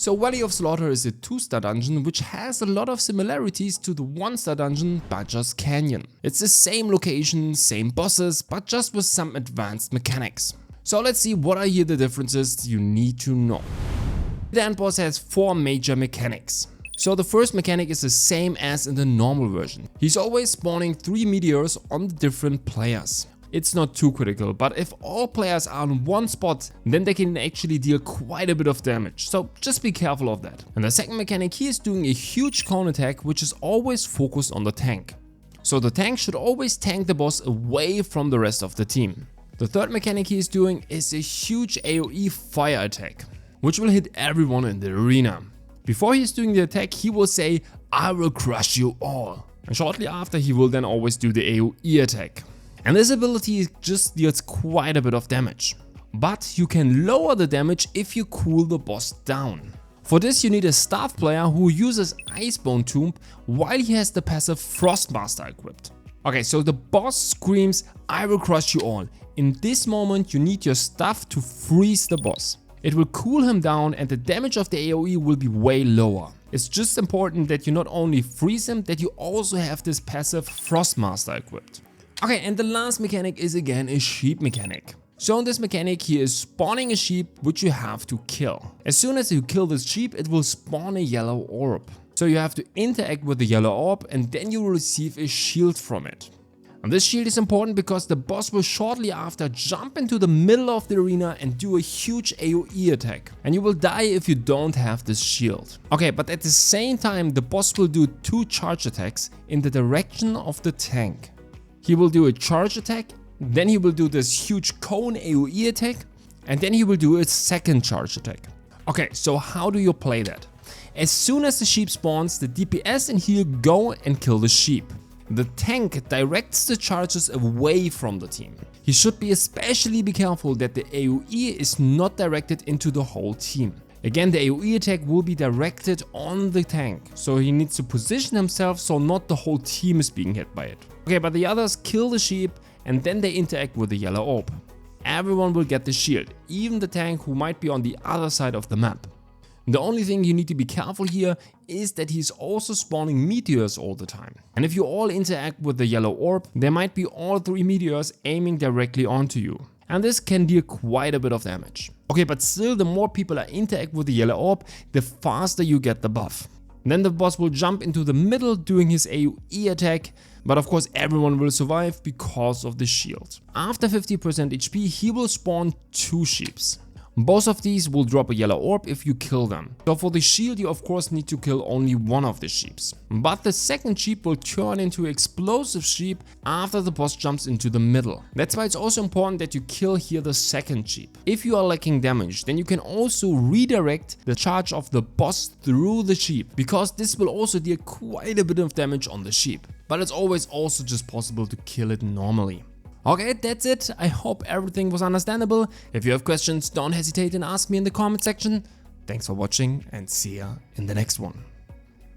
So Valley of Slaughter is a 2-star dungeon which has a lot of similarities to the 1-star dungeon but just Canyon. It's the same location, same bosses, but just with some advanced mechanics. So let's see what are here the differences you need to know. The end boss has 4 major mechanics. So the first mechanic is the same as in the normal version. He's always spawning 3 meteors on the different players. It's not too critical, but if all players are on one spot, then they can actually deal quite a bit of damage, so just be careful of that. And the second mechanic, he is doing a huge cone attack which is always focused on the tank. So the tank should always tank the boss away from the rest of the team. The third mechanic he is doing is a huge AOE Fire Attack, which will hit everyone in the arena. Before he is doing the attack, he will say, "I will crush you all." And shortly after, he will then always do the AOE attack. And this ability just deals quite a bit of damage. But you can lower the damage if you cool the boss down. For this you need a staff player who uses Icebone Tomb while he has the passive Frostmaster equipped. Okay, so the boss screams, "I will crush you all." In this moment you need your staff to freeze the boss. It will cool him down and the damage of the AOE will be way lower. It's just important that you not only freeze him, that you also have this passive Frostmaster equipped. Okay, and the last mechanic is again a sheep mechanic. So in this mechanic he is spawning a sheep which you have to kill. As soon as you kill this sheep, it will spawn a yellow orb. So you have to interact with the yellow orb and then you will receive a shield from it. And this shield is important because the boss will shortly after jump into the middle of the arena and do a huge AOE attack. And you will die if you don't have this shield. Okay, but at the same time the boss will do 2 charge attacks in the direction of the tank. He will do a charge attack, then he will do this huge cone AOE attack, and then he will do a second charge attack. Okay, so how do you play that? As soon as the sheep spawns, the DPS and heal go and kill the sheep. The tank directs the charges away from the team. He should especially be careful that the AOE is not directed into the whole team. Again, the AOE attack will be directed on the tank, so he needs to position himself so not the whole team is being hit by it. Okay, but the others kill the sheep and then they interact with the yellow orb. Everyone will get the shield, even the tank who might be on the other side of the map. The only thing you need to be careful here is that he's also spawning meteors all the time. And if you all interact with the yellow orb, there might be all 3 meteors aiming directly onto you. And this can deal quite a bit of damage. Okay, but still the more people interact with the yellow orb, the faster you get the buff. Then the boss will jump into the middle doing his AOE attack, but of course everyone will survive because of the shield. After 50% HP he will spawn 2 sheeps. Both of these will drop a yellow orb if you kill them. So for the shield you of course need to kill only one of the sheeps. But the second sheep will turn into explosive sheep after the boss jumps into the middle. That's why it's also important that you kill here the second sheep. If you are lacking damage, then you can also redirect the charge of the boss through the sheep, because this will also deal quite a bit of damage on the sheep. But it's always also just possible to kill it normally. Okay, that's it. I hope everything was understandable. If you have questions, don't hesitate and ask me in the comment section. Thanks for watching and see ya in the next one.